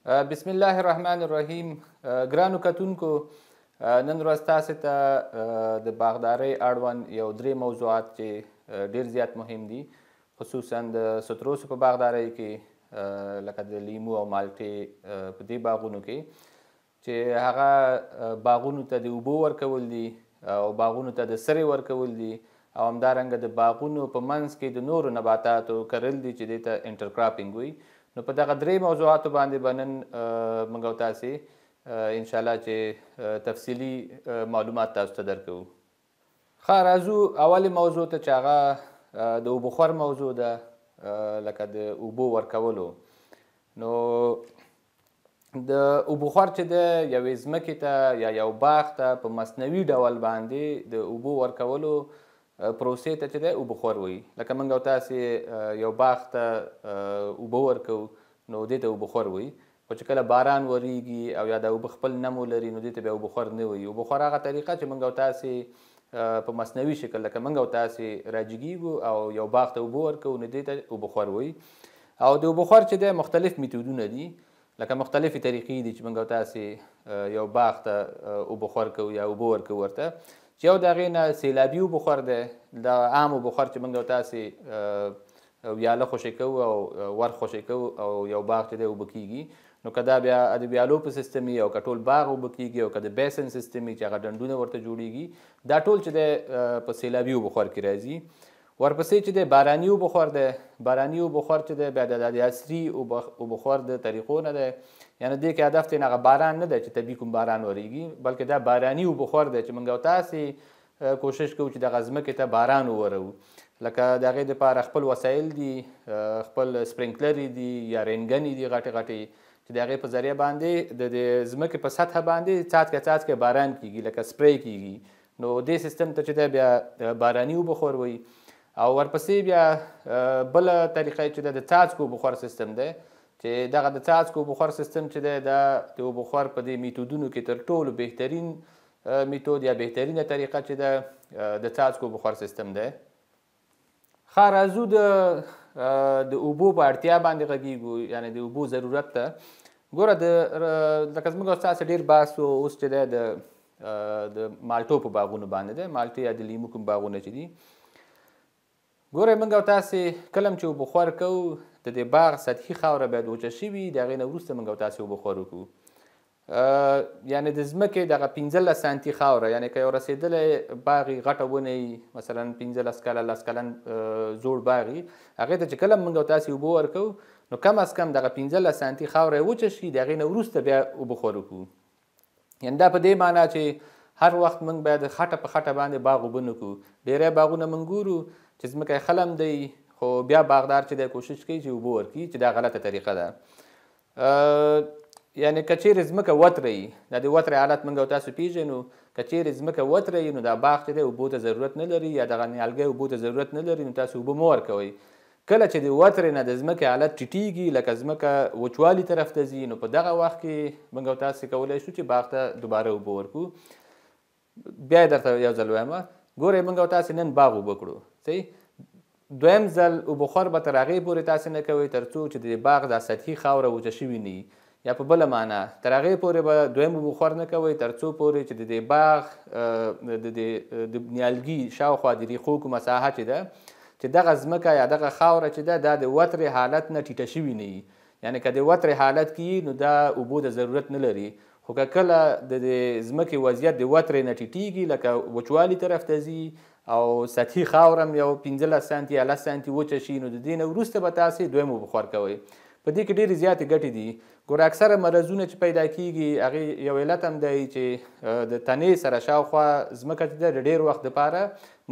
بسم الله الرحمن الرحیم. ګرانو کتونکو، نن ورځ تاسو ته د باغدارۍ اړوند یو درې موضوعات چې ډیر زیات مهم دي، خصوصا د ستروسو په باغدارۍ کې لکه د لیمو او مالټې په دې باغونو کې چې هغه باغونو ته د اوبو ورکول دي او باغونو ته د سرې ورکول دي او همدارنګه د باغونو په منځ کې د نورو نباتاتو کرل دي چې دې ته انټرکراپینګ وي. نو په دغه درې موضوعاتو باندې به نن موږ او تاسې انشاءالله چې تفصیلي معلومات تاسو ته درکوو. ښه، راځو اولې موضوع ته چې هغه د اوبخور موضوع ده، لکه د اوبو ورکولو. نو د اوبخور چې ده یوې ځمکې ته یا یو باغ ته په مصنوي ډول باندې د اوبو ورکولو پروسې ته چې دی اوبخور وایي. لکه موږ او تاسې یو باغ ته اوبه ورکوو نو دې ته اوبخور وایي، خو چې کله باران وریږي او یا د اوبه خپل نم ولري نو دې ته بیا اوبخور نه وایي. اوبخور هغه طریقه چې موږ او تاسې په مصنوي شکل لکه موږ او تاسې راجګیږو او یو باغ ته اوبه ورکوو نو دې ته اوبخور وایي. او د اوبخور چې دی مختلف میتودونه دي، لکه مختلفې طریقې دي چې موږ او تاسې یو باغ ته اوبخور کوو یا اوبه ورکوو ورته. چې یو د هغې نه سیلابي اوبخور دی، د عام اوبخور چې موږ او تاسې ویاله خوشې کوو او ور خوشې کوو او یو باغ چې دی اوبه کېږي، نو که دا بیا د ویالو په سیستم وي او که ټول باغ اوبه کېږي او که د بیسن سیستم وي چې هغه ډنډونه ورته جوړېږي، دا ټول چې دی په سیلابي اوبخور کې راځي. ورپسې چې دی باراني اوبخور دی. باراني اوبخور چې دی بیا د عصري اوبخور د طریقو نه دی، یعنې دې کې هدف دی هغه باران نه دی چې طبیعي کوم باران وریږي، بلکې دا باراني اوبخور دی چې موږ او تاسې کوشش کوو چې دغه ځمکې ته باران وورو. لکه د هغې دپاره خپل وسایل دي، خپل سپرینکلرې دي یا رینګنې دي غټې غټې چې د هغې په ذریعه باندې د ځمکې په سطحه باندې څاڅکی څاڅکی باران کېږي، لکه سپری کېږي. نو دې سیستم ته چې دی بیا باراني اوبخور وایي. او ورپسې بیا بله طریقه چې د څاڅکو اوبخور سیستم دی، چې دغه د څاڅکو اوبخور سیستم چې دی دا د اوبخور په دې میتودونو کې تر ټولو بهترین میتود یا بهترینه طریقه چې ده د څاڅکو اوبخور سیستم دی. ښه، راځو د اوبو په اړتیا باندې غږیږو، یعنې د اوبو ضرورت ته. ګوره لکه زموږ او ستاسې ډېر بحث اوس چې دی د مالټو په باغونو باندې دی، مالټې یا د لیمو کوم باغونه چې دي. ګورئ، موږ او تاسې کله چې اوبخور کوو د دې باغ سطحي خاوره باید وچه شوي، د هغې نه وروسته موږ او تاسې اوبخور وکړو. یعنې د ځمکې دغه 15 سانتي خاوره، یعنې که یو رسېدلی باغ یي، غټه ونه یي، مثلا 15 کاله 10 کلن زوړ باغ یي، هغې ته چې کله موږ او تاسې اوبه ورکوو نو کم از کم دغه 15 سانتي خاوره یې وچه شي، د هغې نه وروسته بیا اوبخور وکړو. یعنې دا په دې معنا چې هر وخت موږ باید خټه په خټه باندې باغ اوبه نه کړو. ډېری باغونه موږ ګورو چې ځمکه یې خلم دی، خو بیا باغدار چې دی کوشش کوي چې اوبه ورکړي، چې دا غلطه طریقه ده. یعنې که چیرې ځمکه وتره وي، دا د وترې حالت موږ او تاسو پیژنو، که چیرې ځمکه وتره وي نو دا باغ چې دی اوبو ته ضرورت نه لري، یا دغه نیالګی اوبو ته ضرورت نه لري، نو تاسو اوبه مه ورکوئ. کله چې د وترې نه د ځمکې حالت ټیټیږي، لکه ځمکه وچوالي طرف ته ځي، نو په دغه وخت کې موږ او تاسې کولی شو چې باغ ته دوباره اوبه ورکړو. بیا یې درته یو ځل وایم، ګورئ موږ او تاسې نن باغ اوبه کړو، صحیح. دویم ځل اوبخور به تر هغې پورې تاسې نه کوئ تر څو چې د باغ دا سطحي خاوره وچه شوي نه وي، یا په بله معنا تر هغې پورې به دویم اوبخور نه کوئ تر څو پورې چې د دې باغ د نیالګي شاوخوا د ریښو کومه ساحه چې ده، چې دغه ځمکه یا دغه خاوره چې ده دا د وترې حالت نه ټیټه شوي نه وي. یعنې که د وترې حالت کې نو دا اوبو د ضرورت نه لري. خو که کله د ځمکې وضعیت د وترې نه ټیټیږي، لکه وچوالي طرف ته ځي او سطحي خاوره هم یو 15 سانتي یا 10 سانتي وچه شي، نو د دې نه وروسته به تاسې دویم اوبخور کوئ. په دې کې ډېرې زیاتې ګټې دي. ګوره اکثره مرضونه چې پیدا کېږي هغې یو علت هم دی چې د تنې سره شاوخوا ځمکه چې ده د ډېر وخت دپاره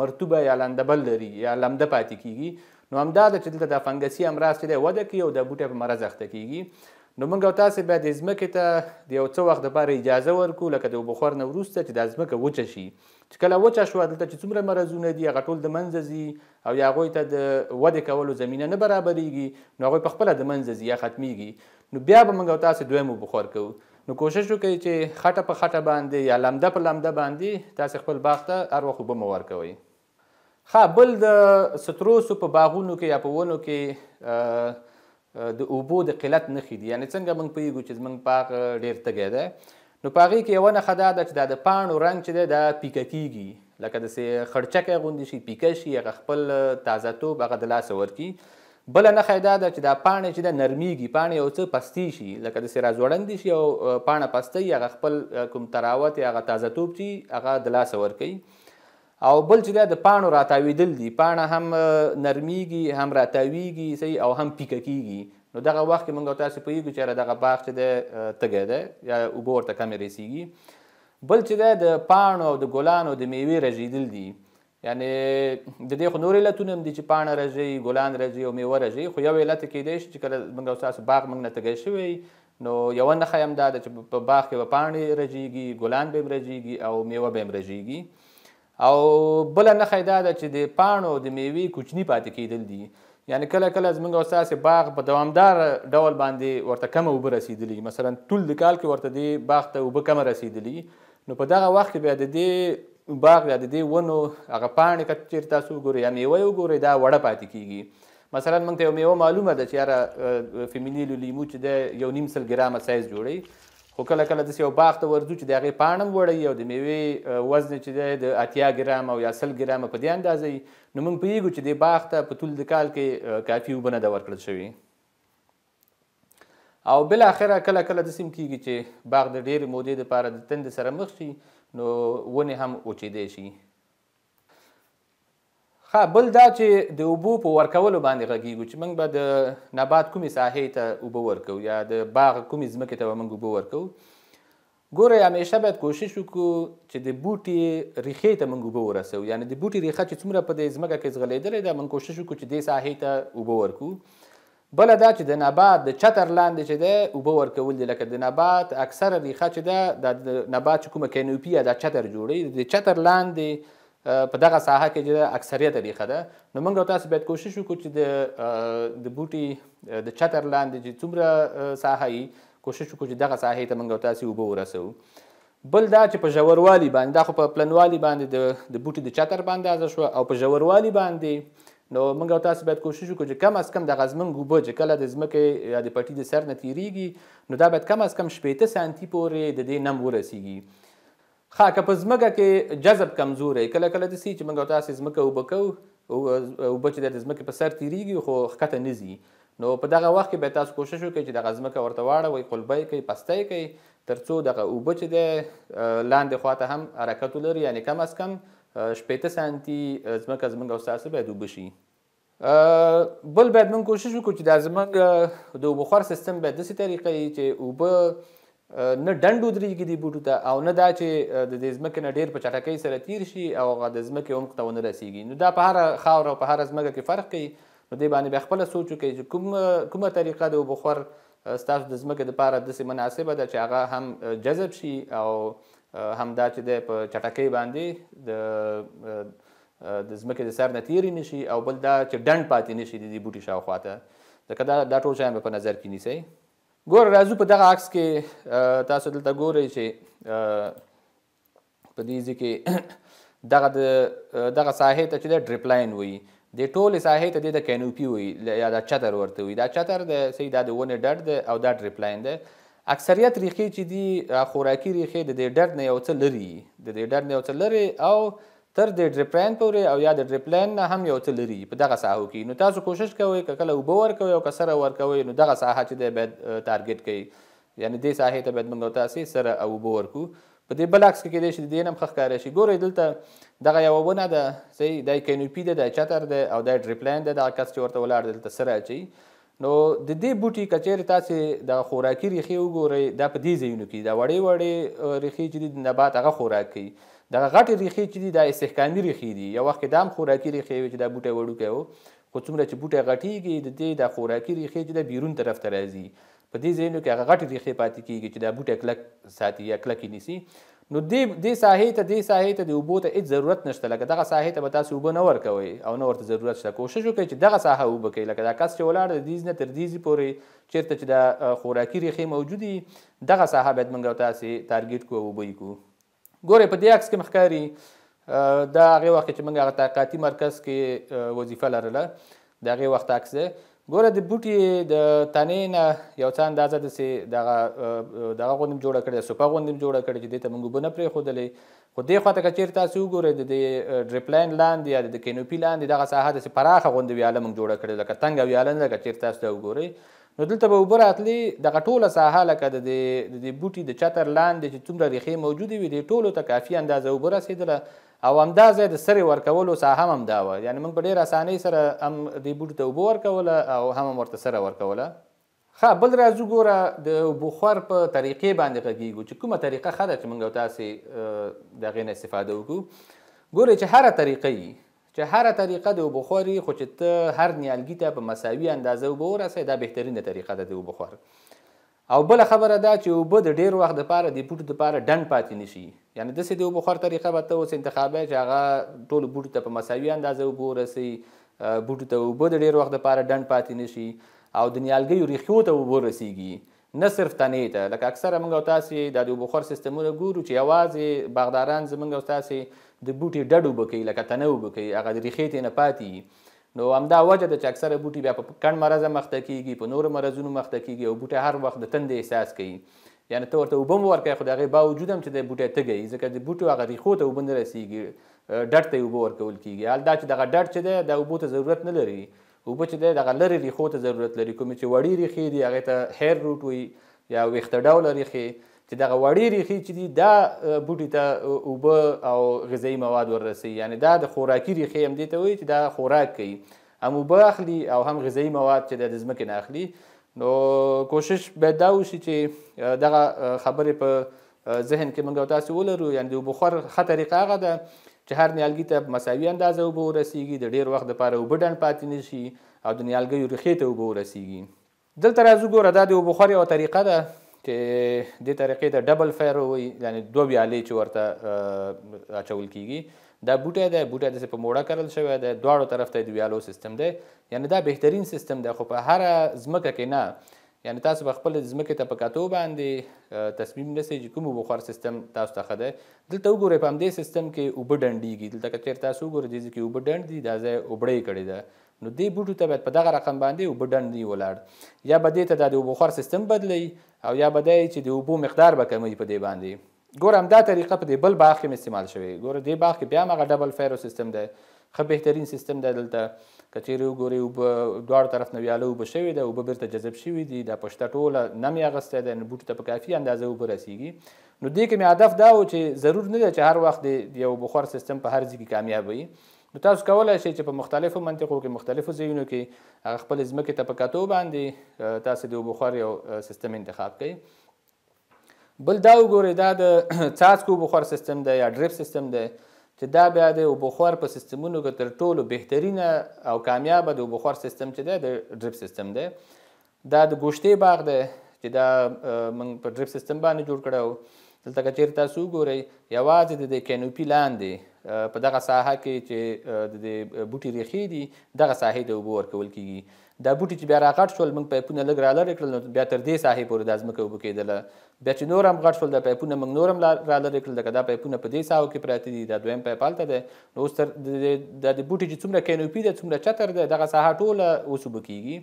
مرطوبه یا لندبل لري یا لمده پاتې کېږي. نو همدا ده چې دلته دا فنګسي امراض چې دی وده کوي او دا بوټی په مرض اخته کېږي. نو موږ او تاسې باید د ځمکې ته د یو څه وخت دپاره اجازه ورکړو، لکه د اوبخور نه وروسته چې دا ځمکه وچه شي. چې کله وچه شوه دلته چې څومره مرضونه دي هغه ټول د منځه ځي او یا هغوی ته د ودې کولو زمینه نه برابریږي، نو هغوی په خپله د منځه ځي یا ختمیږي. نو بیا به موږ او تاسې دویم اوبخور کوو. نو کوشش وکړئ چې خټه په خټه باندې یا لمده په لمده باندې تاسې خپل باغ ته هر وخت اوبه مه ورکوئ. ښه، بل د ستروسو په باغونو کې یا په ونو کې د اوبو د قلت نښې دي. یعنې څنګه موږ پوهېږو چې زموږ باغ ډېر تږی دی، نو په هغې کې یوه نښه دا ده چې دا د پاڼو رنګ چې دی دا پیکه کېږي، لکه داسې خړچکی غوندې شي، پیکه شي، هغه خپل تازه توب هغه د لاسه ورکړي. بله نښه یې دا ده چې دا پاڼې چې ده نرمیږي، پاڼې یو څه پستې شي، لکه داسې راځوړندې شي او پاڼه پستوي، هغه خپل کوم تراوت یا هغه تازه توب چې هغه د لاسه ورکوي. او بل چې دی د پاڼو راتاوېدل دي، پاڼه هم نرمیږي، هم راتاویږي صحیح او هم پیکه کېږي. نو دغه وخت کې موږ او تاسې پوهېږو چې یاره دغه باغ چې دی تږی دی یا اوبه ورته کمې رسېږي. بل چې دی د پاڼو او د ګلانو د میوې رژېدل دي، یعنې د دې خو نور علتونه هم دي چې پاڼه رژوي، ګلان رژوي او میوه رژوي، خو یو علت کیدای شي چې کله موږ او ستاسو باغ موږ نه تږی شوی نو یوه نښه هم دا ده چې په باغ کې به پاڼې رژېږي، ګلان به هم رژېږي او میوه به هم رژېږي. او بله نښه یې دا ده چې د پاڼو د میوې کوچني پاتې کېدل دي، یعنې کله کله زموږ او ستاسې باغ په دوامدار ډول باندې ورته کمه اوبه رسېدلي، مثلا ټول د کال کې ورته دې باغ ته اوبه کمه رسېدلي، نو په دغه وخت کې بیا د دې باغ یا د دې ونو هغه پاڼې که چېرې تاسو وګورئ یا میوه یې وګورئ دا وړه پاتې کېږي. مثلا موږ ته یو میوه معلومه ده چې یاره فیمینیلو لیمو چې دی 1.5 ګرامه سایز جوړوي، خو کله کله داسې یو باغ ته ورځو چې د هغې پاڼه هم وړوي او د میوې وزن چې دی د 80 ګرامه او یا 100 ګرامه په دې اندازه وي، نو موږ پوهېږو چې دې باغ ته په ټول د کال کې کافي اوبه نه ده ورکړل شوي. او بالاخره کله کله داسې هم کېږي چې باغ د ډېرې مودې دپاره د تندې سره مخ شي نو ونې هم وچېدی شي. بل دا چې د اوبو په ورکولو باندې غږېږو چې موږ به د نبات کومې ساحې ته اوبه ورکوو یا د باغ کومې ځمکې ته به موږ اوبه ورکوو. ګورئ همیشه باید کوشش وکړو چې د بوټي ریښې ته موږ اوبه ورسوو، یعنې د بوټي ریښه چې څومره په دې ځمکه کې ځغلېدلې ده موږ کوشش وکړو چې دې ساحې ته اوبه ورکوو. بله دا چې د نبات د چتر لاندې چې دی اوبه ورکول دي، لکه د نبات اکثره ریښه چې ده د نبات چې کومه کینوپي یا دا چتر جوړوي، د چتر لاندې په دغه ساحه کې چې اکثریت ریښه ده، نو موږ او تاسو باید کوشش وکړو چې د بوټي د چتر لاندې چې څومره ساحه وي کوشش وکړو چې دغه ساحې ته موږ او تاسې اوبه ورسوو. بل دا چې په ژوروالي باندې، دا خو په پلنوالي باندې د بوټي د چتر په اندازه شوه، او په ژوروالي باندې نو موږ او تاسو باید کوشش وکړو چې کم از کم دغه زموږ اوبه چې کله د ځمکې یا د پټي د سر نه تېرېږي نو دا باید کم از کم 80 سانتي پورې د دې نم ورسېږي. که په ځمکه کې جذب کمزوری، کله کله داسې چې موږ او تاسې ځمکه اوبه کوو، اوبه چې د ځمکې په سر تېرېږي خو ښکته نه ځي، نو په دغه وخت کې باید تاسو کوشش وکړئ چې دغه ځمکه ورته واړوئ، قلبی کوئ، پستی کوئ، تر څو دغه اوبه چې دی لاندې خواته هم حرکت ولري، یعنې کم از کم 80 سانتي ځمکه زموږ او ستاسو باید اوبه شي. بل باید موږ کوشش وکړو چې دا زموږ د اوبه خور سیستم باید داسې طریقه وي چې اوبه نه ډنډ ودرېږي دې بوټو ته، او نه دا چې د دې ځمکې نه ډېر په چټکۍ سره تېر شي او هغه د ځمکې عمق ته ونه رسېږي. نو دا په هره خاوره او په هره ځمکه کې فرق کوي، نو دې باندې بیا خپله سوچ وکړئ چې کومه طریقه د اوبه خور ستاسو د ځمکې دپاره داسې مناسبه ده چې هغه هم جذب شي او هم دا چې دی په چټکۍ باندې د ځمکې د سر نه تېرې نه شي، او بل دا چې ډنډ پاتې نه شي د دې بوټي شاوخوا ته، ځکه دا ټول شیان به په نظر کې نیسئ. ګوره راځو په دغه عکس کې تاسو دلته ګورئ چې په دې ځای کې دغه ساحې ته چې دی ډریپ لاین وایي، دې ټولې ساحې ته دی د کینوپي وایي یا دا چتر ورته وایي. دا چتر دی صحیح، دا د ونې ډډ دی او دا ډریپ لاین دی. اکثریت ریښې چې دي خوراکي ریښې د دې ډډ نه یو څه لري، د دې ډډ نه یو څه لري او تر د ډریپ لاین پورې او یا د ډریپ لاین نه هم یو څه لري په دغه ساحو کې. نو تاسو کوشش کوئ که کله اوبه ورکوئ او که سره ورکوئ نو دغه ساحه چې دی باید ټارګېټ کوئ، یعنې دې ساحې ته باید موږ او تاسې سره او اوبه ورکو. په دې بل عکس کې کیدای شي د دې نه هم ښه ښکاره شي. ګورئ دلته دغه یوه ونه ده صحیح، دا کینوپي ده، دا چتر دی او دا ډریپ لاین دی، دغه کس چې ورته ولاړ دی دلته سره اچوي. نو د دې بوټي که چېرې تاسې دغه خوراکي ریښې وګورئ، دا په دې ځایونو کې دا وړې وړې ریښې چې دي د نبات هغه خوراک کوي. دغه غټې ریښې چې دي دا استحکامي ریښې دي، یو وخت کې دا هم خوراکي ریښې وي چې دا بوټی وړوکی و، خو څومره چې بوټی غټېږي د دې دا خوراکي ریښې چې دا بیرون طرف ته راځي، په دې ځایونو کې هغه غټې ریښې پاتې کېږي چې دا بوټی کلک ساتي یا کلکې نیسي. نو دې ساحې ته د اوبو ته هېڅ ضرورت نشته، لکه دغه ساحې ته به تاسو اوبه نه ورکوئ او نه ورته ضرورت شته. کوشش وکړئ چې دغه ساحه اوبه کوئ، لکه دا کس چې ولاړ دی دیز نه تر دیزې پورې چېرته چې دا خوراکي ریښې موجود وي دغه ساحه باید موږ او تاسې ټارګېټ کړو او اوبه یې کړو. ګورئ په دې عکس کې ښکاري دا هغې وخت چې موږ هغه تحقیقاتي مرکز کې وظیفه لرله، د هغې وخت عکس دی. ګوره د بوټي د تنې نه یو څه اندازه داسې دغه غوندې جوړه کړې سوپه غوندې جوړه کړې چې دې ته موږ اوبه نه پرېښودلې. خو دې خوا ته که چېرې تاسو وګورئ د دې ډریپ لاین لاندې یا د کینوپي لاندې دغه ساحه داسې پراخه غوندې ویاله موږ جوړه کړې لکه تنګه ویاله نه ده که چېرې تاسو ته وګورئ نو دلته به اوبه راتلې دغه ټوله ساحه لکه د دې بوټي د چتر لاندې چې څومره ریښې موجودې وي دې ټولو ته کافي اندازه اوبه رسېدله او همدا ځای د سرې ورکولو ساحه هم همدا وه. یعنې موږ په ډېره اسانۍ سره هم دې بوټي ته اوبه ورکوله او هم ورته سره ورکوله. ښه بل راځو ګوره د اوبوخور په طریقې باندې غږیږو چې کومه طریقه ښه ده چې موږ او تاسې د هغې نه استفاده وکړو. ګورئ چې هره طریقه وي چې هره طریقه د اوبوخور وي خو چې ته هر نیالګي ته په مساوي اندازه اوبه ورسوې دا بهترینه طریقه ده د اوبوخور. او بله خبره دا چې اوبه د ډېر وخت دپاره د بوټو دپاره ډنډ پاتې نه شي. یعنې داسې د اوبوخور طریقه به ته اوس انتخابی چې هغه ټولو بوټو ته په مساوي اندازه اوبه ورسوي بوټو ته اوبه د ډېر وخت دپاره ډنډ پاتې نه شي او د نیالګیو ریښو ته اوبه رسیږي نه صرف تنې ته. لکه اکثره موږ او تاسې دا د اوبوخور سیستمونه ګورو چې یوازې باغداران زموږ او تاسې د بوټي ډډ اوبه کوي لکه تنه اوبه کوي هغه د ریښې ته نه پاتې. نو همدا وجه ده چې اکثره بوټي بیا په کڼ مرضه مخته کېږي په نورو مرضونو مخته کېږي او بوټی هر وخت د تندې احساس کوي. یعنې ته ورته اوبه هم ورکوې خو د هغې باوجود هم چې د بوټی تږی ځکه د بوټو هغه ریښو ته اوبه نه رسېږي ډډ ته یې اوبه ورکول کېږي. حال دا چې دغه ډډ چې دی دا اوبو ته ضرورت نه لري اوبه چې دی دغه لرې ریښو ته ضرورت لري کومې چې وړې ریښې دي هغې ته هیر روټ وایي یا ویښته ډوله ریښې چې دغه وړې ریښې چې دي دا بوټي ته اوبه او غذایي مواد وررسوي. یعنې دا د خوراکي ریښې هم دې ته وایي چې دا خوراک کوي هم اوبه اخلي او هم غذایي مواد چې د ځمکې نه اخلي. نو کوشش باید دا وشي چې دغه خبرې په ذهن کې موږ او تاسې ولرو. یعنې د اوبوخور ښه طریقه هغه ده چې هر نیالګي ته په مساوي اندازه اوبه ورسیږي د ډېر وخت دپاره اوبه ډنډ پاتې نه شي او د نیالګیو ریښې ته اوبه ورسیږي. دلته راځو ګوره دا د اوبوخور یوه طریقه ده چې دې طریقې ته ډبل فیرو وایي یعنې دوه ویالې چې ورته اچول کېږي. دا بوټی دی بوټی داسې په موړه کرل شوی دی دواړو طرف ته یې د ویالو سیستم دی. یعنې دا بهترین سیستم دی خو په هره ځمکه کې نه. یعنې تاسو به خپل ځمکې ته په کتو باندې تصمیم نیسئ چې کوم اوبوخور سیستم تاسو ته ښه دی. دلته وګورئ په همدې سیستم کې اوبه ډنډېږي. دلته که چېرې تاسو وګورئ دې ځای کې اوبه ډنډ دي دا ځای اوبړۍ کړې ده نو دې بوټو ته باید په دغه رقم باندې اوبه ډنډ وي ولاړ. یا به دې ته دا د اوبوخور سیستم بدلوي او یا به دی چې د اوبو مقدار به کموي په دې باندې. ګوره همدا طریقه په دې بل باغ کې استعمال شوی. ګوره دې باغ کې بیا هم هغه ډبل فیرو سیستم دی ښه بهترین سیستم دی. دلته که چېرې وګورئ اوبه دواړو طرف نه ویاله اوبه شوې ده اوبه بیرته جذب شوي دي دا پشته ټوله نم یې اخیستی دی نو بوټي ته په کافي اندازه اوبه رسیږي. نو دې کې مې هدف دا و چې ضرور نه ده چې هر وخت د یو اوبوخور سیستم په هر ځای کې کامیاب وي. نو تاسو کولی شئ چې په مختلفو منطقو کې مختلفو ځایونو کې هغه خپلې ځمکې ته په کتو باندې تاسو د اوبوخور یو سیستم انتخاب کړئ. بل دا وګورئ دا د څاڅکو اوبوخور سیستم دی یا ډریپ سیستم دی چې دا بیا د اوبوخور په سیستمونو کې تر ټولو بهترینه او کامیابه د اوبوخور سیستم چې دی د ډریپ سیستم دی. دا د ګوشتې باغ دی چې دا موږ په ډریپ سیستم باندې جوړ کړی و. دلته که چېرې تاسو وګورئ یوازې د دې کینوپي لاندې په دغه ساحه کې چې د بوټي ریښې دي دغه ساحې ته اوبه ورکول کېږي. دا بوټي چې بیا راغټ شول موږ پایپونه لږ رالرې کړل نو بیا تر دې ساحې پورې دا ځمکه اوبه کېدله. بیا چې نور هم غټ شول دا پایپونه موږ نور هم رالرې کړل لکه دا پایپونه په دې ساحو کې پراته دي دا دویم پایپ هلته دی. نو اوس دا د بوټي چې څومره کینوپي ده څومره چتر دی دغه ساحه ټوله اوس اوبه کېږي.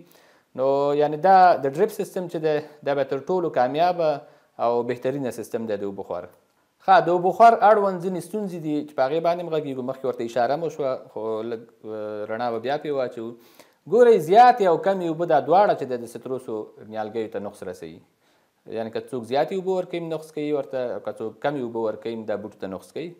نو یعنې دا د ډریپ سیستم چې دی دا به تر ټولو کامیابه او بهترینه سیستم دی د اوبوخور. ښه د اوبوخور اړوند ځینې ستونزې دي چې په هغې باندې هم غږېږو مخکې ورته اشاره مو شوه خو لږ رڼا به بیا پرې واچوو. ګورئ زیاتې او کمې اوبه دا دواړه چې د ستروسو نیالګیو ته نقص رسوي. یعنې که څوک زیاتې اوبه ورکوي نقص کوي ورته او که څوک کمې اوبه ورکوي دا بوټو ته نقص کوي.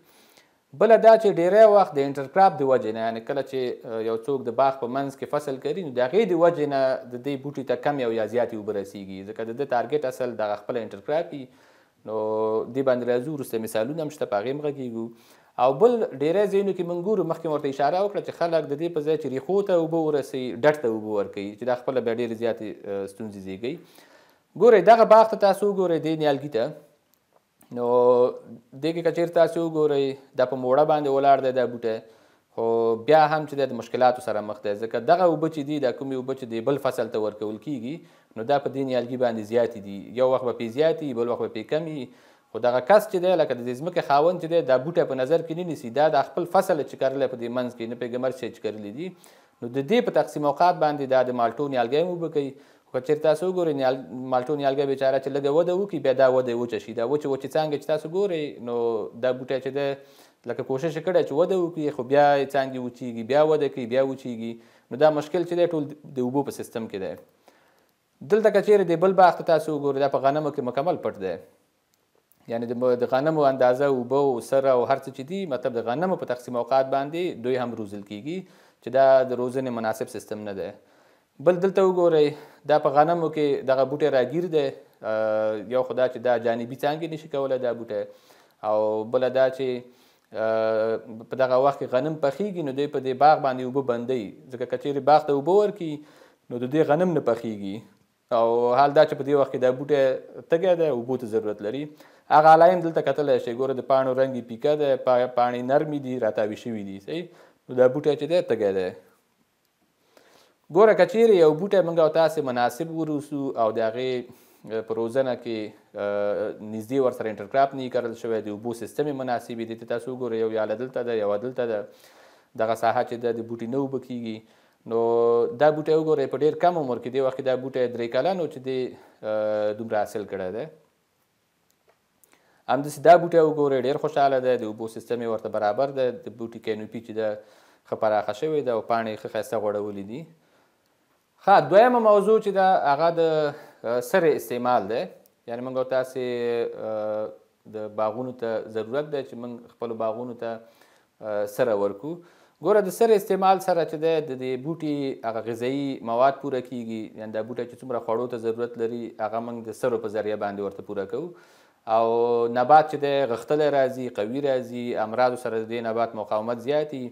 بله دا چې ډیری وخت د انټرکراپ د وجې نه یعنې کله چې یو څوک د باغ په منځ کې فصل کوي نو د هغې د وجې نه د دې بوټي ته کم یا زیاتې اوبه رسیږي ځکه د ده ټارګېټ اصل دغه خپله انټرکراپ وي. نو دې باندې راځو وروسته مثالونه هم شته په هغې هم غږېږو. او بل ډیری ځایونو کې موږ ګورو مخکې ورته اشاره وکړه چې خلک د دې په ځای چې ریښو ته اوبه ورسوي ډډ ته اوبه ورکوي چې دا خپله بیا ډېرې زیاتې ستونزې زېږوي. ګورئ دغه باغ ته تاسو وګورئ دې نیالګي ته نو دې کې که چېرې تاسو وګورئ دا په موړه باندې ولاړ دی دا بوټی خو بیا هم چې دی د مشکلاتو سره مخ دی ځکه دغه اوبه چې دي دا کومې اوبه چې د بل فصل ته ورکول کېږي نو دا په دې نیالګي باندې زیاتې دي. یو وخت به پرې زیاتې بل وخت به پرې کمې خو دغه کس چې دی لکه د دې ځمکې خاوند چې دی دا بوټی په نظر کې نه نیسي دا د خپل فصل چې کرلی په دې منځ کې نه پوهېږم هر شی چې کرلی دي نو د دې په تقسیم اوقات باندې دا د مالټو نیالګی هم اوبه کوي. خو که چېرې تاسو وګورئ مالټو نیالګی بیچاره چې لږه وده وکړي بیا دا وده وچه شي. دا وچې څانګې چې تاسو ګورئ نو دا بوټی چې دی لکه کوشش یې کړی چې وده وکړي خو بیا یې څانګې وچېږي بیا وده کوي بیا وچېږي. نو دا مشکل چې دی ټول د اوبو په سیستم کې دی. دلته که چېرې د بل باغ ته تاسو وګورئ دا په غنمو کې مکمل پټ دی. یعنې د غنمو اندازه اوبه او سره او هر څه چې دي مطلب د غنمو په تقسیم اوقات باندې دوی هم روزل کېږي چې دا د روزنې مناسب سیستم نه دی. بل دلته وګورئ دا په غنمو کې دغه بوټی راګیر دی. یو خو دا چې دا جانبي څانګې نشي کولی دا بوټی، او بله دا چې په دغه وخت کې غنم پخیږي نو دوی په دې باغ باندې اوبه بندوي، ځکه که چېرې باغ ته اوبه ورکړي نو د دې غنم نه پخیږي. او حال دا چې په دې وخت کې دا بوټی تږی دی اوبو ته ضرورت لري. هغه علایم دلته کتلی شئ، ګوره د پاڼو رنګ یې پیکه دی، پاڼې نرمې دي راتاوي شوي دي. صحیح، نو دا بوټی چې دی تږی دی. ګوره که چېرې یو بوټی موږ او تاسې مناسب وروسو او د هغې په روزنه کې نږدې ورسره انټرکراپ نه وي کرل شوی، د اوبو سیستم یې مناسب وي، دې ته تاسو وګورئ یو یاله دلته ده یوه دلته ده، دغه ساحه چې ده د بوټي نه اوبه کېږي. نو دا بوټی وګورئ په ډېر کم عمر کې دې وخت کې دا بوټی 3 کلن و چې دې دومره حاصل کړی دی. همداسې دا بوټی وګورئ ډېر خوشحاله دی، د اوبو سیستم یې ورته برابر دی، د بوټي کینوپي چې ده ښه پراخه شوې ده او پاڼې یې ښه ښایسته غوړولي دي. دویمه موضوع چې ده هغه د سرې استعمال دی. یعنې موږ او تاسې د باغونو ته ضرورت دی چې موږ خپلو باغونو ته سره ورکو. ګوره د سرې استعمال سره چې دی د دې بوټي هغه غذایي مواد پوره کېږي. یعنې دا بوټی چې څومره خوړو ته ضرورت لري هغه موږ د سرو په ذریعه باندې ورته پوره کوو، او نبات چې دی غښتلی راځي، قوي راځي، امراضو سره د دې نبات مقاومت زیاتي،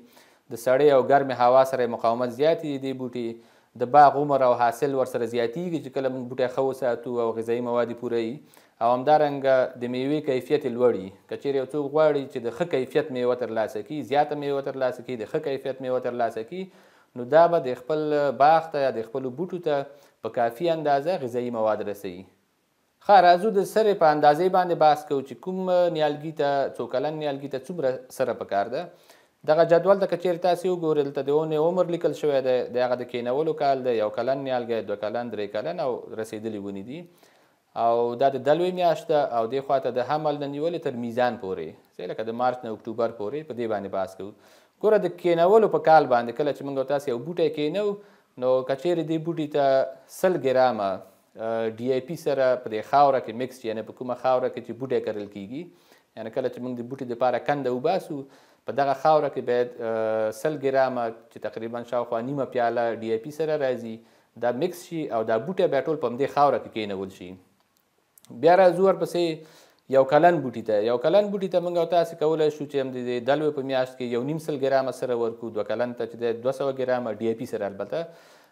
د سړې او ګرمې هوا سره مقاومت زیاتي دې بوټي، د باغ عمر او حاصل ورسره زیاتیږي چې کله موږ بوټی ښه وساتو او غذایي مواد یې پوره وي، او همدارنګه د میوې کیفیت یې لوړ وي. که چېرې یو څوک غواړي چې د ښه کیفیت میوه ترلاسه کړي، زیاته میوه ترلاسه کړي، د ښه کیفیت میوه ترلاسه کړي، نو دا به د خپل باغ ته یا د خپلو بوټو ته په کافي اندازه غذایي مواد رسوي. راځو د سرې په اندازې باندې بحث کوو چې کوم نیالګي ته څو کلن نیالګي ته څومره سره پکار ده. دغه جدول ته که چېرې تاسې وګورئ دلته د ونې عمر لیکل شوی دی، د هغه د کینولو کال دی، 1 کلن نیالګی، 2 کلن، 3 کلن او رسېدلي ونې دي. او دا د دلوې میاشت ده او دې خواته د حمل نه نیولې تر میزان پورې، لکه د مارچ نه اکتوبر پورې په دې باندې بحث کوو. ګوره د کینولو په کال باندې کله چې موږ او تاسې یو بوټی کینو نو که چېرې دې بوټي ته 100 ګرامه DAP سره په دې خاوره کې مکس، یعنې په کومه خاوره کې چې بوټی کرل کېږي، یعنې کله چې موږ د بوټي دپاره کنده وباسو په دغه خاوره کې باید 100 ګرامه چې تقریبا شاوخوا نیمه پیاله DAP سره راځي دا مکس شي او دا بوټی بیا ټول په همدې خاوره کې کینول شي. بیا راځو ورپسې 1 کلن بوټي ته. 1 کلن بوټي ته موږ او تاسې کولی شو چې هم د دلوې په میاشت کې 1.5 ګرامه سره ورکو، 2 کلن ته چې دی 200 ګرامه DAP سره، البته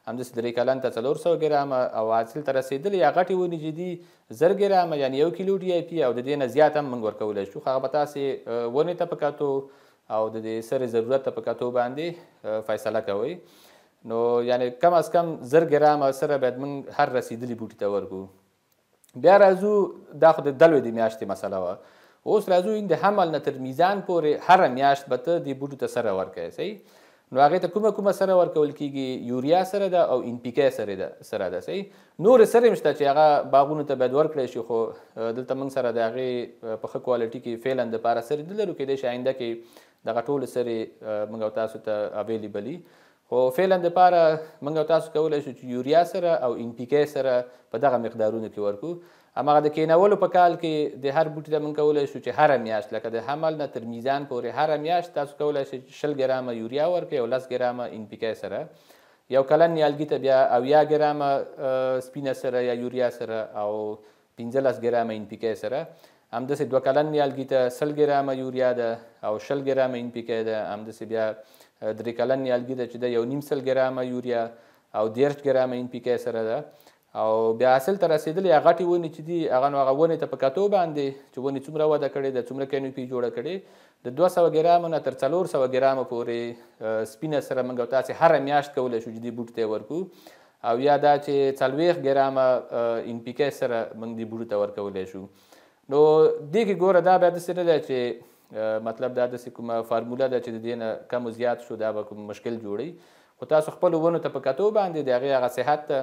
همداسې 3 کلن ته 400 ګرامه، او حاصل ته رسېدلې یا غټې ونې چې دي 1000 ګرامه یعنې 1 کیلو DAP، او د دې نه زیات هم موږ ورکولی شو. هغه به تاسې ونې ته په کتو او د دې سرې ضرورت ته په کتو باندې فیصله کوئ. نو یعنې کم از کم 1000 ګرامه سره باید موږ هر رسېدلي بوټي ته ورکو. بیا راځو دا خو د دلوې د میاشتې مسله وه. اوس راځو د حمل نه تر میزان پورې هره میاشت به ته دې بوټو ته سره ورکوې. صحیح، نو هغې ته کومه سره ورکول کېږي؟ یوریا سره ده او NPK سره ده. صحیح، نورې سرې هم شته چې هغه باغونو ته باید ورکړی شي، خو دلته موږ سره د هغې په ښه کوالټي کې فعلا دپاره سرې نه لرو، کیدای شي آینده کې دغه ټولې سرې موږ او تاسو ته اویلیبل وي، خو فعلا دپاره موږ او تاسو کولی شو چې یوریا سره او NPK سره په دغه مقدارونو کې ورکو. هماغه د کینولو په کال کې د هر بوټي ته موږ کولی شو چې هره میاشت لکه د حمل نه تر میزان پورې هره میاشت تاسو کولی شئ 20 ګرامه یوریا ورکړئ او 10 ګرامه NPK سره. 1 کلن نیالګي ته بیا 70 ګرامه سپینه سره یا یوریا سره او 15 ګرامه NPK سره. همداسې 2 کلن نیالګي ته 100 ګرامه یوریا ده او 20 ګرامه NPK ده. همداسې بیا 3 کلن نیالګي ده چې ده 1.5 ګرامه یوریا او 30 ګرامه NPK سره ده. او بیا حاصل ته رسېدلې هغه غټې ونې چې دي هغه نو هغه ونې ته په کتو باندې چې ونې څومره وده کړې ده، څومره کینوپي جوړه کړې، د 200 ګرامو نه تر 400 ګرامو پورې سپینه سره موږ او تاسې هره میاشت کولی شو چې دې بوټي ته ورکو، او یا دا چې 40 ګرامه NPK سره موږ دې بوټو ته ورکولی شو. نو دې کې ګوره دا بیا داسې نه ده چې مطلب دا داسې کومه فارموله ده چې د دې نه کم و زیات شو دا به کوم مشکل جوړوي، خو تاسو خپلو ونو ته په کتو باندې د هغې هغه صحت ته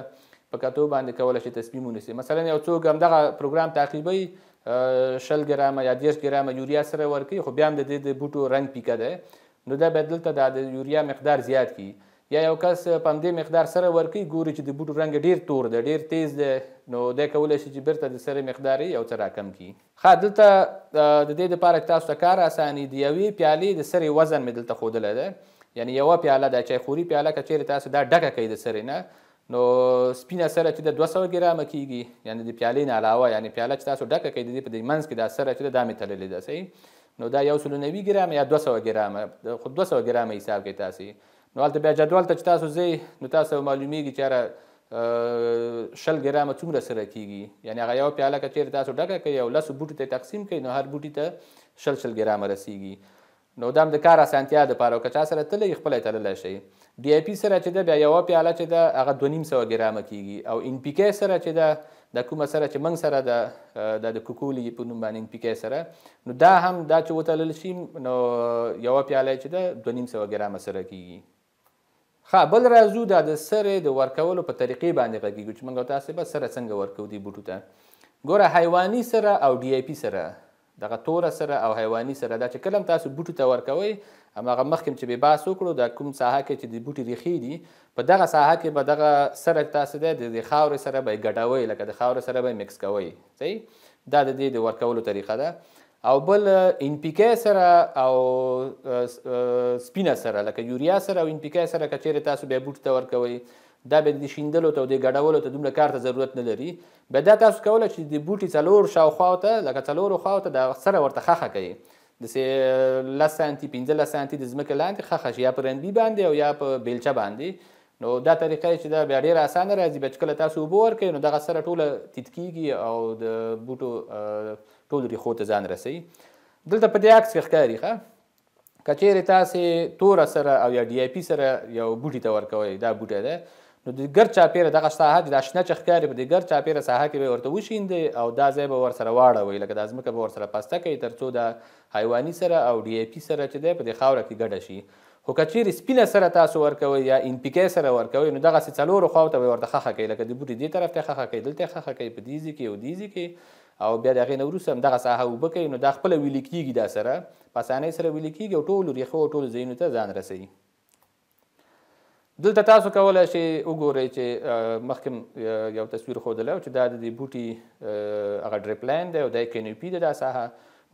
په کتو باندې کولی شئ تصمیم ونیسئ. مثلا یو څوک همدغه پروګرام تعقیبوي 20 ګرامه یا 30 ګرامه یوریا سره ورکوي، خو بیا هم د دې د بوټو رنګ پیکه دی، نو دا باید دلته د یوریا مقدار زیات کړي. یا یو کس په همدې مقدار سره ورکوي، ګوري چې د بوټو رنګ ډېر تور دی، ډېر تیز دی، نو دی کولی شي چې بیرته د سرې مقدار یې یو څه راکم کړي. دلته د دې دپاره چې تاسو ته کار اساني د یوې پیالې د سرې وزن مې دلته ښودلی دی، یعنې یوه پیاله ده چایخوري پیاله که چیرې تاسو دا ډکه کوئ د سرې نه، نو سپینه سره چې د 200 ګرامه کېږي، یعنې د پیالې نه علاوه، یعنې پیاله چې تاسو ډکه کوئ د دې په دې منځ کې دا سره چې ده دا مې تللې ده، صحیح. نو دا 190 ګرامه یا 200 ګرامه، خو 200 ګرامه حساب کوئ تاسې. نو هلته بیا جدول ته چې تاسو ځئ نو تاسو معلومیږي چې یاره 20 ګرامه څومره سره کېږي، یعنې هغه یوه پیاله که چیرې تاسو ډکه کوئ او 10 بوټو ته تقسیم کوئ نو هر بوټي ته 20 ګرامه رسیږي. نو دا هم د کار اسانتیا دپاره او که چا سره تللی خپله یې تللی شئ. ډي آی پي سره چې ده بیا یوه پیاله چې ده هغه 250 ګرامه کېږي، او ان پي کې سره چې ده د کومه سره چې موږ سره ده د کوکولي په نوم باندې ان پي کې سره، نو دا هم دا چې وتلل شي نو یوه پیاله چې ده 250 ګرامه سره کېږي. بل راځو دا د سرې د ورکولو په طریقې باندې غږیږو چې موږ او تاسې به سره څنګه ورکوو دې بوټو ته. ګوره حیواني سره او ډي آی پي سره، دغه توره سره او حیواني سره، دا چې کله هم تاسو بوټو ته ورکوئ، هماغه مخکې چې به بحث وکړو دا کوم ساحه کې چې د بوټي ریښې دي، په دغه ساحه کې به دغه سره تاسو دی د خاورې سره به یې ګډوئ، لکه د خاورې سره به یې مکس کوئ، صحیح. دا د دې د ورکولو طریقه ده. او بل ان پي کې سره او سپینه سره، لکه یوریا سره او ان پي کې سره که چیرې تاسو بیا بوټو ته ورکوئ، دا به د شیندلو ته او د ګډولو ته دومره کار ته ضرورت نه لري. بیا دا تاسو کولی چې د بوټي 4 شاوخواو ته، لکه 4 خواو ته د سره ورته خښه کوئ، داسې 10 سانتي 15 سانتي د ځمکې لاندې خښه شي، یا په رنبي باندې او یا په بیلچه باندې. نو دا طریقه چې دا بیا ډېره اسانه راځي. بیا چې کله تاسو اوبه ورکوئ نو دغه سره ټوله تیت کېږي او د بوټو ټولو ریښو ته ځان رسوي. دلته په دې عکس کې ښکاري که چیرې تاسې توره سره او یا ډي آی پي سره یو بوټي ته ورکوئ، دا بوټی دی، نو د ګرد چاپېره دغه ساحه چې دا شنه چې ښکاري په دې ګرد چاپېره ساحه کې به ورته وشیندئ او دا ځای به ورسره واړوئ، لکه دا ځمکه به ورسره پسته کوئ تر څو دا حیواني سره او ډي آی پي سره چې دی په دې خاوره کې ګډه شي. خو که چیرې سپینه سره تاسو ورکوئ یا ان پي کې سره ورکوئ نو دغسې 4 خواو ته به ورته خښه کوئ، لکه د بوټي دې طرف ته خښه کوئ، دلته یې خښه کوئ، په دې ځای کې او دې ځای کې، او بیا د هغې نه وروسته همدغه ساحه اوبه کوئ نو دا خپله ویلې کېږي، دا سره په اسانۍ سره ویلې کېږي او ټولو ریښو او ټولو ځایونو ته ځان رسوي. دلته تاسو کولی شئ وګورئ چې مخکې یو تصویر ښودلی و چې دا د دې بوټي هغه ډریپ لاین دی او دا یې کینوپي ده دا ساحه.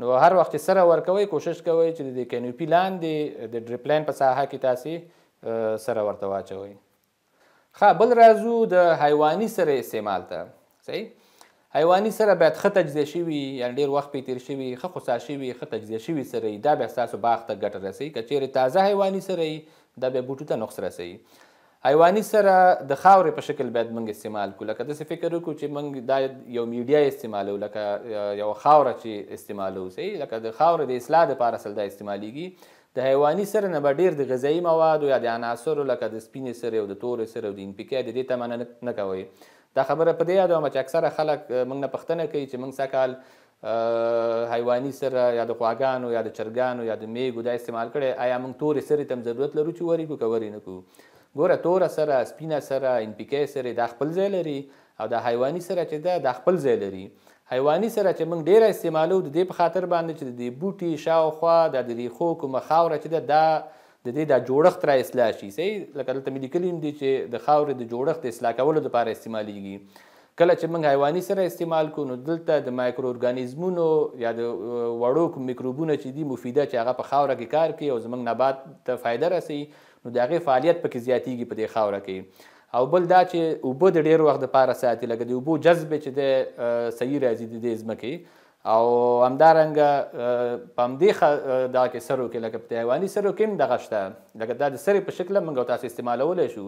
نو هر وخت چې سره ورکوئ کوشش کوئ چې د کینوپي لاندې د ډریپ لاین په ساحه کې تاسې سره ورته واچوئ. بل راځو د حیواني سره استعمال ته، صحیح. حیواني سره باید ښه تجزیه شوي، یعنې ډېر وخت پرې تېر شوي، ښه خوسا شوي، ښه تجزیه شوي سره وي، دا بیا ستاسو باغ ته ګټه رسوي. که چیرې تازه حیواني سره وي دا بیا بوټو ته نقص رسوي. حیواني سره د خاورې په شکل باید موږ استعمال کړو، لکه داسې فکر وکړو چې موږ دا یو میډیا استعمالوو، لکه یو خاوره چې استعمالوو، صحیح، لکه د خاورې د اصلاح دپاره اصل دا استعمالیږي. د حیواني سره نه به ډېر د غذایي موادو یا د عناصرو لکه د سپینې سرې او د تورې سرې او د ان پي کې د دې تمه نه کوئ. دا خبره په دې یادوم چې اکثره خلک موږ نه پوښتنه کوي چې موږ سږکال حیواني سره یا د غواګانو یا د چرګانو یا د میږو دا استعمال کړی، آیا موږ تورې سرې ته هم ضرورت لرو چې ورې کړو که ورې نه کړو؟ ګوره توره سره، سپینه سره، ان پي کې سرې دا خپل ځای لري او د حیواني سره چې ده دا خپل ځای لري. حیواني سره چې موږ ډېره استعمالوو د دې په خاطر باندې چې د دې بوټي شاوخوا د ریښو کومه خاوره چې ده دا د دې دا جوړښت را اصلاح شي، صحیح. لکه دلته مې لیکلي هم دي چې د خاورې د جوړښت د اصلاح کولو دپاره استعمالیږي. کله چې موږ حیواني سره استعمال کړو نو دلته د مایکرو ارګانیزمونو یا د وړو کوم میکروبونه چې دي مفیده چې هغه په خاوره کې کار کوي او زموږ نبات ته فایده رسوي، نو د هغې فعالیت پکې زیاتیږي په دې خاوره کې. او بل دا چې اوبه د ډېر وخت دپاره ساتي، لکه د اوبو جذب چې دی صحیح راځي د دې ځمکې. او همدارنګه په همدې دغه کې سرو کې لکه په حیواني سرو کې هم دغه شته، لکه دا د سرې په شکله موږ او تاسو استعمالولی شو.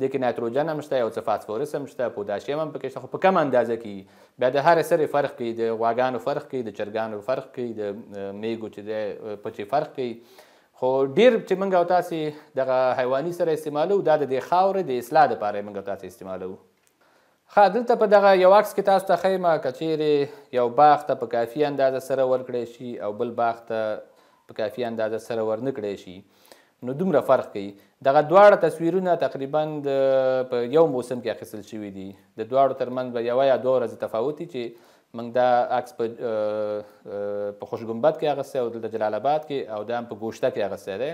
دې کې نایتروجن هم شته، یو څه فاسفورس هم شته، پوتاشیم هم پکې شته، خو په کم اندازه کې. بیا د هرې سرې فرق کوي، د غواګانو فرق کوي، د چرګانو فرق کوي، د میږو چې دی پچې فرق کوي. خو ډېر چې موږ او تاسې دغه حیواني سره استعمالوو دا د دې خاورې د اصلاح دپاره موږ او تاسې استعمالوو. دلته په دغه یو عکس کې تاسو ته ښیمه که چیرې یو باغ ته په کافي اندازه سره ورکړی شي او بل باغ ته په کافي اندازه سره ورنه کړی شي، نو دومره فرق کوي. دغه دواړه تصویرونه تقریبا په یو موسم کې اخیستل شوي دي. د دواړو ترمنځ به یوه یا دوه ورځې تفاوت دي چې موږ دا عکس په خوش ګنبد کې اخیستی او دلته جلال آباد کې او دا هم په ګوشته کې اخیستی دی.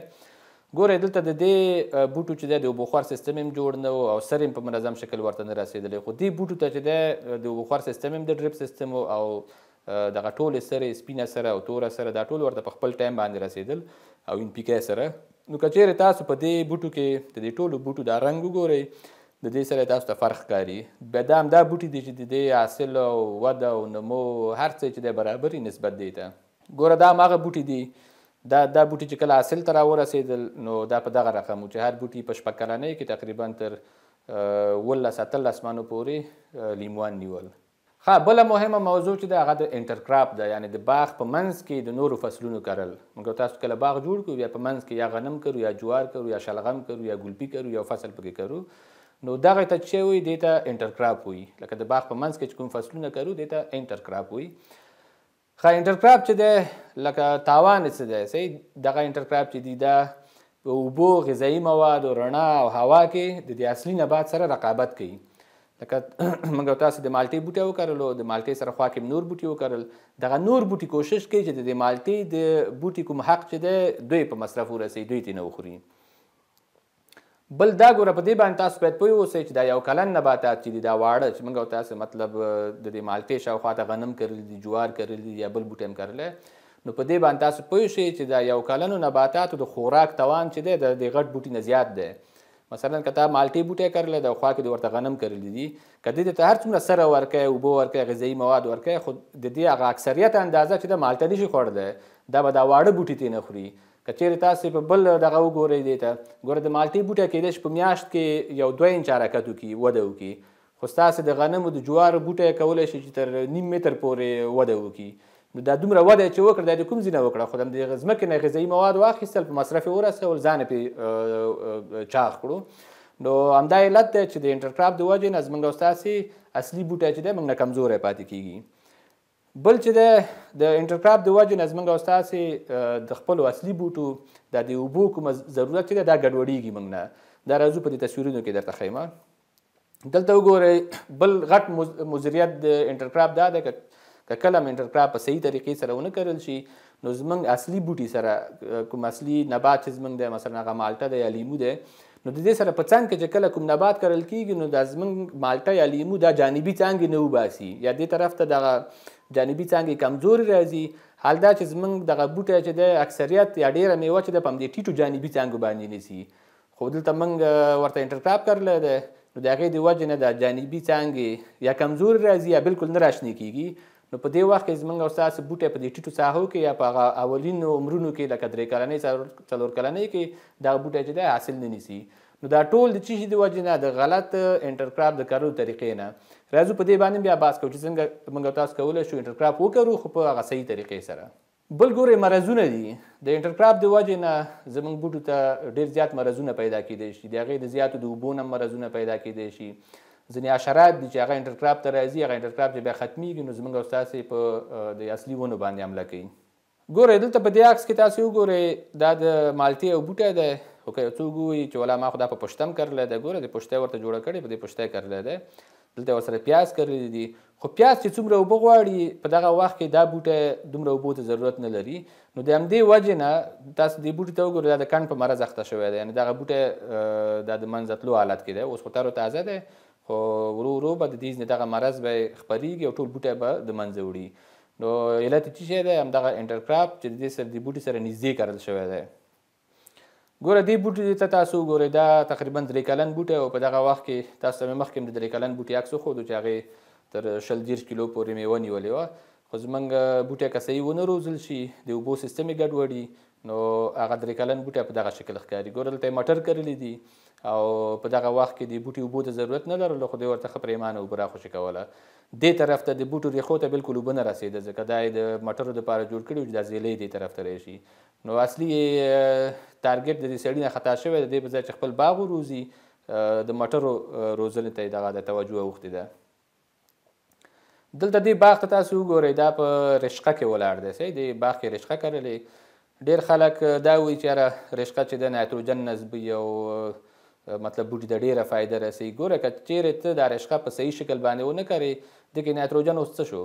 ګورئ دلته د دې بوټو چې دی د اوبوخور سیستم هم جوړ نه و او سر هم په منظم شکل ورته نه رسېدلی، خو دې بوټو ته چې دی د اوبوخور سیستم هم د ډریپ سیستم او دغه ټولې سرې سپینه سره او توره سره دا ټول ورته په خپل ټایم باندې رسېدل او ان پی کې سره. نو که چیرې تاسو په دې بوټو کې د دې ټولو بوټو دا رنګ وګورئ د دې سره تاسو ته فرق ښکاري. بیا دا همدا بوټي دي چې د دې حاصل او وده او نمو هر څه چې دی برابري نسبت دی ته. ګوره دا هماغه بوټي دي، دا بوټي چې کله حاصل ته راورسېدل نو دا په دغه رقم و چې هر بوټي په شپږ کلنۍ کې تقریبا تر 18 مانو پورې لیموان نیول. ښه، بله مهمه موضوع چې ده هغه د انټرکراپ ده، یعنې د باغ په منځ کې د نورو فصلونو کرل. موږ تاسو کله باغ جوړ کړو بیا په منځ کې یا غنم کرو یا جوار کرو یا شلغم کرو یا ګلپي کرو یا فصل پکې کرو، نو دغه ته چې وایي دې ته انټرکراپ وایي. لکه د باغ په منځ کې چې کوم فصلونه کرو دې ته انټرکراپ وایي. ښه، انټرکراپ چې دی لکه تاوان یې څه دی؟ صحیح، دغه انټرکراپ چې دی دا په اوبو، غذایي موادو، رڼا او هوا کې د دې اصلي نبات سره رقابت کوي. لکه موږ تاسو د مالټې بوټی وکرلو، د مالټې سره خوا کې نور بوټي وکرل، دغه نور بوټي کوشش کوي چې د مالټې د بوټي کوم حق چې دی دوی په مصرف ورسوي، دوی ترې نه وخوري. بل دا ګوره په دې باندې تاسو باید پوه اوسئ چې دا یو کلن نباتات چې دي دا واړه چې موږ تاسو مطلب د دې مالټې شاوخوا ته غنم کرلی دي، جوار کرلی دي یا بل بوټی هم کرلی، نو په دې باندې تاسو پوه شئ چې دا یو کلنو نباتاتو د خوراک توان چې دی د دې غټ بوټي نه زیات دی. مثلا که تا مالټې بوټی کرلی د خوا کې د ورته غنم کرلی دي، که دې ته هر څومره سره ورکوي، اوبه ورکوي، غذایي مواد ورکوي، خو د دې هغه اکثریت اندازه چې د مالټه نشي خوړلی دا به دا واړه بوټي ترې نه خوري. که چیرې تاسو په بل دغه وګورئ دې ته، ګوره د مالټې بوټی کیدای شي په میاشت کې یو 2 انچ حرکت وکړي، وده وکړي، خو ستاسو د غنمو د جوارو بوټی کولی شي چې تر 1.5 متر پورې وده وکړي. نو دا دومره وده چې وکړه دا د کوم ځای نه وکړه؟ خو د ځمکې نه غذایي مواد واخیستل، په مصرف یې ورسول، ځان یې پرې چاغ کړو. نو همدا علت دی چې د انټرکراپ د وجې نه زموږ او ستاسې اصلي بوټی چې دی موږ نه کمزوری پاتې کېږي. بل چې دی د انټرکراپ د وجې نه زموږ او ستاسې د خپلو اصلي بوټو دا د اوبو کومه ضرورت چې دی دا ګډوډېږي موږ نه. دا راځو په دې تصویرونو کې درته ښیم. دلته وګورئ بل غټ مضریت د انټرکراپ دا دی که کله هم انټرکراپ په صحیح طریقې سره ونه کرل شي نو زموږ اصلي بوټي سره کوم اصلي نبات چې زموږ دی مثلا هغه مالټه دی یا لیمو دی، نو د دې سره په څنګ کې چې کله کوم نبات کرل کېږي نو دا زموږ مالټه یا لیمو دا جانبي څانګې نه وباسي یا دې طرف ته دغه جانبي څانګې کمزوري راځي. حال دا چې زموږ دغه بوټی چې دی اکثریت یا ډېره میوه چې ده په همدې ټیټو جانبي څانګو باندې نیسي، خو دلته موږ ورته انټرکراپ کرلی دی نو د هغې د وجې نه دا جانبي څانګې یا کمزوري راځي یا بالکل نه راشنې کېږي. نو په دې وخت کې زموږ او ستاسو بوټی په دې ټیټو ساحو کې یا په هغه اولینو عمرونو کې لکه 3 کلنۍ 4 کلنۍ کې دغه بوټی چې دی حاصل نه نیسي. نو دا ټول د څه شي د وجې نه د غلط انټرکراپ د کرلو طریقې نه. راځو په دې باندې بیا بحث کوو چې څنګه موږ او تاسو کولی شو انټرکراپ وکړو خو په هغه صحیح طریقې سره. بل ګورئ مرضونه دي د انټرکراپ د وجې نه زموږ بوټو ته ډېر زیات مرضونه پیدا کېدی شي، د هغې د زیاتو د اوبو نه مرضونه پیدا کېدی شي. ځینې حشرات دي چې هغه انټرکراپ ته راځي، هغه انټرکراپ چې بیا ختمیږي نو زموږ او ستاسې په د اصلي ونو باندې حمله کوي. ګورئ دلته په دې عکس کې تاسو وګورئ دا د مالټې او بوټی دی، خو که یو څوک ووایي چې ولا ما خو دا په پشته هم کرلی دی، ګوره د پشته ورته جوړه کړې، په دې پشته یې کرلی دی، دلته ورسره پیاز کرلی دي، خو پیاز چې څومره اوبه غواړي په دغه وخت کې دا بوټی دومره اوبو ته ضرورت نه لري. نو د همدې وجې نه تاسو دې بوټي ته وګورئ دا د کڼ په مرض اخته شوی دی، یعنې دغه بوټی دا د منځه تلو حالت کې دی، اوس خو تر تازه دی خو ورو ورو به د دې ځینې دغه مرض به خپرېږي او ټول بوټی به د منځه وړي. نو علت یې څه شی دی؟ همدغه انټرکراپ چې د دې سره د بوټي سره نږدې کرل شوی دی. ګوره دې بوټي ته تاسو وګورئ دا تقریبا 3 کلن بوټی او په دغه وخت کې تاسو ته مې مخکې هم د 3 کلن بوټي عکس وښودو چې هغې تر 20-30 کیلو پورې میوه نیولې وه، خو زموږ بوټی که صحیح ونه روزل شي د اوبو سیستم یې ګډوډي نو هغه 3 کلن بوټی په دغه شکل ښکاري. ګوره دلته یې مټر کرلی دي او په دغه وخت کې د بوټي اوبو ته ضرورت نه لرلو خو دوی ورته ښه پرېمانه اوبه راخوشي کوله. دې طرف ته د بوټو ریښو ته بالکل اوبه نه رسېده ځکه دا یې د مټرو دپاره جوړ کړي و چې دا زیلی دې طرف ته راشي. نو اصلي ټارګټ د دې سړي نه خطا شوی د دې په ځای چې خپل باغ وروزي د مټرو روزنې ته یې دغه د توجه اوښتې ده. دلته دې باغ ته تاسو وګورئ دا په رشقه کې ولاړ دی، صحیح د باغ کې رشقه کرلې، ډېر خلک دا وایي چې یاره رشقه چې د نایتروجن نسبي او مطلب بوټي ته ډېره فایده رسوي. ګوره که چیرې ته دا رشقه په صحیح شکل باندې ونه کرې دې کې نایتروجن اوس څه شو؟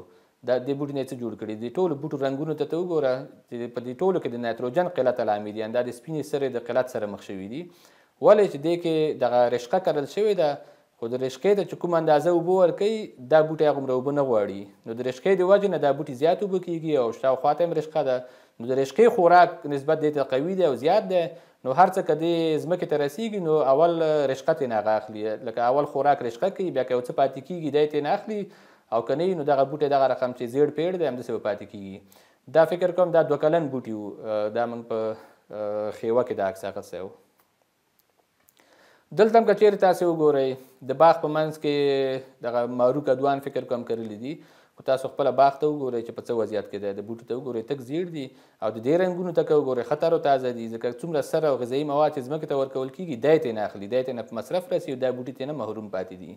دا دې بوټي نه څه جوړ کړي؟ د ټولو بوټو رنګونو ته وګوره چې په دې ټولو کې د نایتروجن قلت العامل یعنې دا د سپینې سرې د قلت سره مخ شوي دي. ولې چې دې کې دغه رشقه کرل شوې ده خو د رشقې ته چې کوم اندازه اوبه ورکوي دا بوټی هغومره اوبه نه غواړي. نو د رشقې د وجې نه دا بوټي زیات اوبه کېږي او شاوخوا ته هم رشقه ده. نو د رشقې خوراک نسبت دې ته قوي دی او زیات دی. نو هر څه که دې ځمکې ته رسیږي نو اول رشقه ترې هغه اخلي. لکه اول خوراک رشقه کوي بیا که یو څه پاتې کېږي دی ترې نه اخلي او که نه وي نو دغه بوټی دغه رقم چې زیړ پیړ دی همداسې به پاتې کېږي. دا فکر کوم دا 2 کلن بوټي و. دا موږ په خیوه کې دا عکس اخیستی و. دلته هم که چیرې تاسې وګورئ د باغ په منځ کې دغه مارو کدوان فکر کوم کرلي دي خو تاسو خپله باغ ته وګورئ چې په څه وضعیت کې دی. د بوټو ته وګورئ تک زیړ دي او د دې رنګونو ته که وګورئ ښه تر و تازه دي ځکه څومره سره او غذایي مواد چې ځمکې ته ورکول کېږي دی ترې نه اخلي دی ترې نه په مصرف رسي او دا بوټي ترې نه محروم پاتې دي.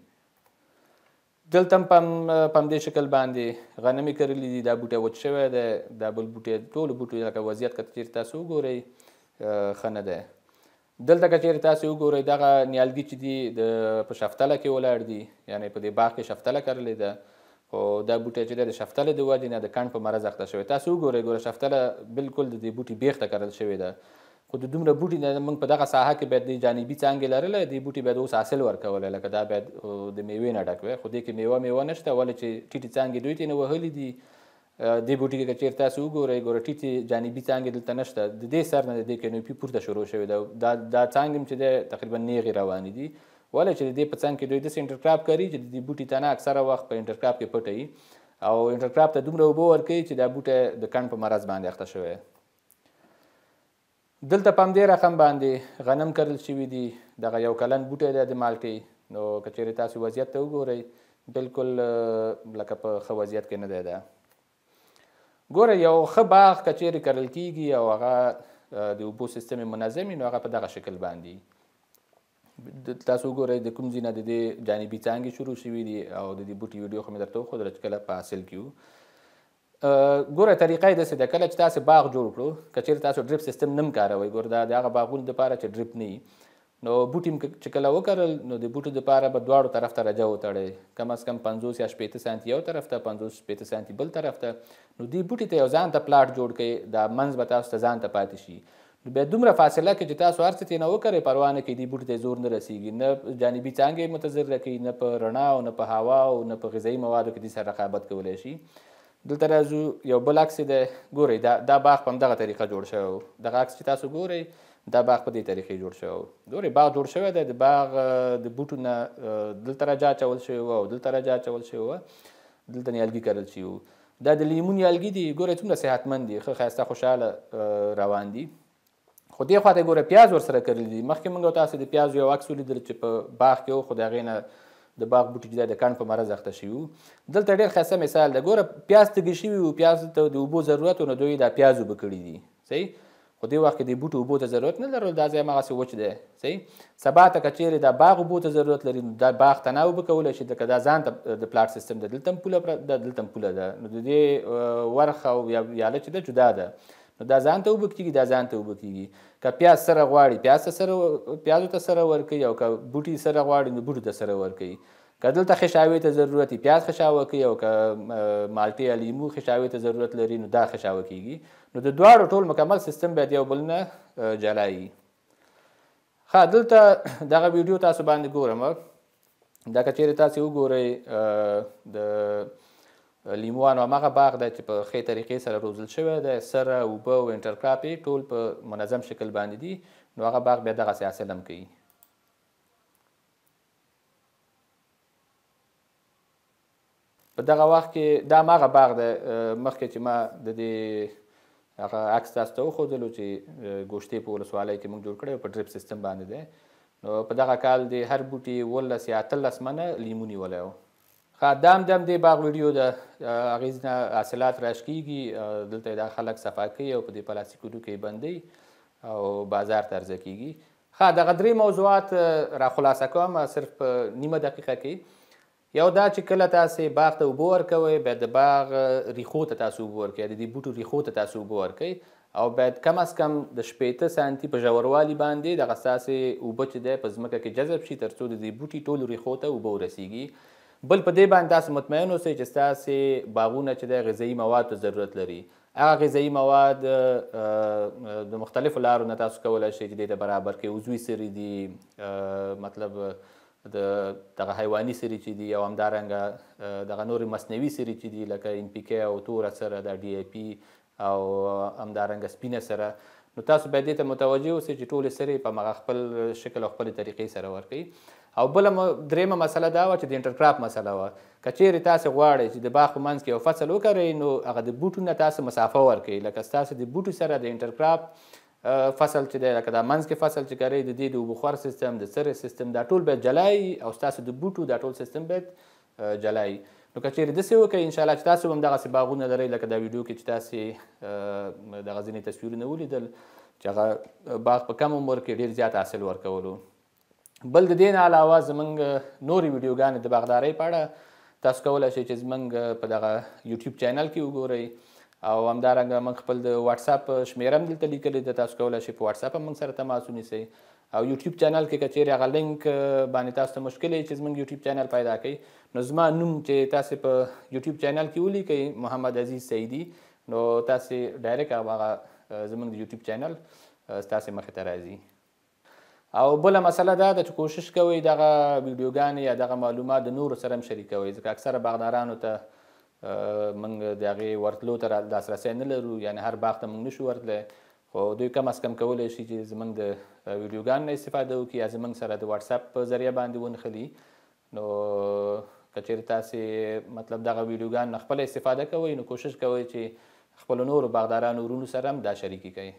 دلته هم په همدې شکل باندې غنمې کرلي دي. دا بوټی وچ شوی دی. دا بل بوټی ټولو بوټو لکه وضعیت که چیرې تاسو وګورئ ښه نه دی. دلته که چیرې تاسې وګورئ دغه نیالګي چې دي په شفتله کې ولاړ دي یعنې په دې باغ کې شفتله کرلې ده خو دا بوټی چې دی د شفتلې د وجې نه د کڼ په مرض اخته شوی. تاسو وګورئ ګوره شفتله بالکل د دې بوټي بیخ ته کرل شوې ده خو د دومره بوټي نه موږ په دغه ساحه کې باید د جانبي څانګې لرلی دې بوټي باید اوس حاصل ورکولی لکه دا باید د میوې نه ډک وی خو دې کې میوه نشته ولې چې ټیټې څانګې دوی ترې نه وهلي دي. دې بوټي کې که چیرې تاسو وګورئ ګوره ټیټې جانبي څانګې دلته نشته. د دې سر نه د دې کینوپي پورته شروع شوې ده. دا څانګې هم چې دی تقریبا نیغې روانې دي ولې چې د دې په څنګ کې دوی داسې انټرکراپ کوي چې د دې بوټي تنه اکثره وخت په انټرکراپ کې پټوي او انټرکراپ ته دومره اوبه ورکوي چې دا بوټی د کڼ په مرض باندې اخته شوی. دلته په همدې رقم باندې غنم کرل شوي دي. دغه 1 کلن بوټی دی د مالټې. نو که چیرې تاسو وضعیت ته وګورئ بالکل لکه په ښه وضعیت کې نه دی. دا ګوره یو ښه باغ که چیرې کرل کېږي او هغه د اوبو سیستم منظم وي نو هغه په دغه شکل باندې تاسو وګورئ د کوم ځای نه د دې جانبي څانګې شروع شوي دي او د دې بوټي ویډیو خو مې درته وښودله چې کله په حاصل کې وو. ګوره طریقه یې داسې ده کله چې تاسې باغ جوړ کړو که چیرې تاسو ډریپ سیستم نه م کاروئ ګوره دا د هغه باغونو دپاره چې ډریپ نه وي نو بوټي چې کله وکرل نو د بوټو دپاره به دواړو طرف ته رجه وتړئ کم از کم 50 یا 60 سانتي یو طرف ته 50-60 سانتي بل طرف ته. نو دې بوټي ته یو ځان ته پلاټ جوړ کړئ دا منځ به تاسو ته ځان ته پاتې شي. نو بیا دومره فاصله کې چې تاسو هر څه ترې نه وکرئ پروا نه کوي دې بوټي ته زور نه رسیږي نه جانبي څانګې متضرره کوي نه په رڼا او نه په هوا او نه په غذایي موادو کې دې سره رقابت کولی شي. دلته راځو یو بل عکس دی ګورئ دا باغ په همدغه طریقه جوړ شوی و. دغه عکس چې تاسو ګورئ دا باغ په دې طریقې جوړ شوی و. ګورئ باغ جوړ شوی دی د باغ د بوټو نه دلته رجا اچول شوې وه او دلته رجا اچول شوې وه دلته نیالګي کرل شوي وو. دا د لیمو نیالګي دي ګورئ څومره صحتمند دي ښه ښایسته خوشحاله روان دي. خو دې خوا ته ګوره پیاز ورسره کرلي دي. مخکې موږ تاسو د پیازو یو عکس ولیدل چې په باغ کې و خو د هغې نه د باغ بوټي چې دی د کڼ په مرض اخته شوي وو. دلته ډېر ښایسته مثال دی ګوره پیاز تږي شوي وو پیاز ته د اوبو ضرورت و نو دوی دا پیاز اوبه کړي دي صحیح خو دې وخت کې د بوټو اوبو ته ضرورت نه لرل دا ځای هماغسې وچ دی صحیح. سبا ته که چیرې دا باغ اوبو ته ضرورت لري نو دا باغ ته نه اوبه کولی شي ځکه دا ځان ته د پلاټ سیستم ده دلته هم پوله ده دلته هم پوله ده نو د دې ورخ او یاله چې ده جدا ده نو دا ځان ته اوبه کېږي دا ځان ته اوبه کېږي. که پیاز سره غواړي پیازو ته سره ورکوي او که بوټي سره غواړي نو بوټو ته سره ورکوي. که دلته خشاوې ته ضرورت وي پیاز خشاوه کوي او که مالټې یا لیمو خشاوې ته ضرورت لري نو دا خشاوه کېږي. نو د دواړو ټول مکمل سیستم باید یو بل نه جلا وي. ښه دلته دغه ویډیو تاسو باندې ګورم دا که چیرې تاسې وګورئ د لیموانو هماغه باغ دی چې په ښې طریقې سره روزل شوی دی سره اوبه او انټرکراپ یې ټول په منظم شکل باندې دي نو هغه باغ بیا دغسې حاصل هم کوي. په دغه وخت کې دا هماغه باغ دی مخکې چې ما د دې هغه عکس تاسو ته وښودلو چې ګوشتې په ولسوالۍ کې موږ جوړ کړی په ډریپ سیستم باندې دی نو په دغه کال د هر بوټي 18 یا 18 منه لیمو نیولی و. ښه دا هم د باغ ویډیو ده هغې نه حاصلات راش کېږي دلته دا خلک صفا کوي او په دې پلاستیکونو کې بندوي او بازار ته عرضه کېږي. ښه دغه 3 موضوعات راخلاصه کوم صرف په نیمه دقیقه کې. یو دا چې کله تاسې باغ ته اوبه ورکوئ بیا د باغ ریښو ته تاسو اوبه ورکوئ د دې بوټو ریښو ته تاسو اوبه ورکوئ او باید کم از کم د 80 سانتي په ژوروالي باندې دغه ستاسې اوبه چې دی په ځمکه کې جذب شي تر څو د دې بوټي ټولو ریښو ته اوبه ورسیږي. بل په دې باندې تاسو مطمئن اوسئ چې ستاسې باغونه چې دی غذایي مواد ته ضرورت لري. هغه غذایي مواد د مختلفو لارو نه تاسو کولی شئ چې دې ته برابر کړئ. عضوي سرې دي، مطلب دغه حیواني سرې چې دي، او همدارنګه دغه نورې مصنوي سرې چې دي لکه NPK او توره سره د DAP او همدارنګه سپینه سره. نو تاسو باید دې ته متوجه اوسئ چې ټولې سرې په هغه خپل شکل او خپلې طریقې سره ورکوي. او بله درېیمه مسله دا وه چې د انټرکراپ مسله وه. که چیرې تاسې غواړئ چې د باغ په منځ کې یو فصل وکرئ نو هغه د بوټو نه تاسو مسافه ورکوئ. لکه ستاسو د بوټو سره د انټرکراپ فصل چې دی، لکه دا منځ کې فصل چې کرئ، د دې د اوبخور سیستم، د سرې سیستم، دا ټول باید جلا وي او ستاسو د بوټو دا ټول سیستم باید جلا وي. نو که چیرې داسې وکړئ انشاءالله چې تاسو هم دغسې باغونه لرئ لکه دا ویډیو کې چې تاسې دغه ځینې تصویرونه ولیدل چې هغه باغ په کم عمر کې ډېر زیات حاصل ورکولو. بل د دې نه علاوه زموږ نورې ویډیوګانې د باغدارۍ په اړه تاسو کولی شئ چې زموږ په دغه یوټیوب چینل کې وګورئ، او همدارنګه موږ خپل د واتساپ شمیره هم دلته لیکلې ده. تاسو کولی شئ په واتساپ هم موږ سره تماس ونیسئ. او یوټیوب چینل کې که چیرې هغه لینک باندې تاسو ته مشکل وي چې زموږ یوټیوب چینل پیدا کړئ، نو زما نوم چې تاسې په یوټیوب چینل کې ولیکئ محمد عزیز سعیدي، نو تاسې ډایرکټ هغه زموږ د یوټیوب چینل ستاسې مخې ته راځي. او بله مسله دا ده چې کوشش کوئ دغه ویډیوګانې یا دغه معلومات د نورو سره هم شریکوئ، ځکه اکثره باغدارانو ته موږ د هغې ورتلو ته لاسرسی نه لرو، یعنې هر باغ ته موږ نشو ورتلی، خو دوی کم از کم کولی شي چې زموږ د ویډیوګانو نه استفاده وکړي یا زموږ سره د واتساپ په ذریعه باندې ونښلي. نو که چیرې تاسې مطلب دغه ویډیوګانو نه خپله استفاده کوئ نو کوشش کوئ چې خپلو نورو باغدارانو ورونو سره هم دا شریکې کوئ.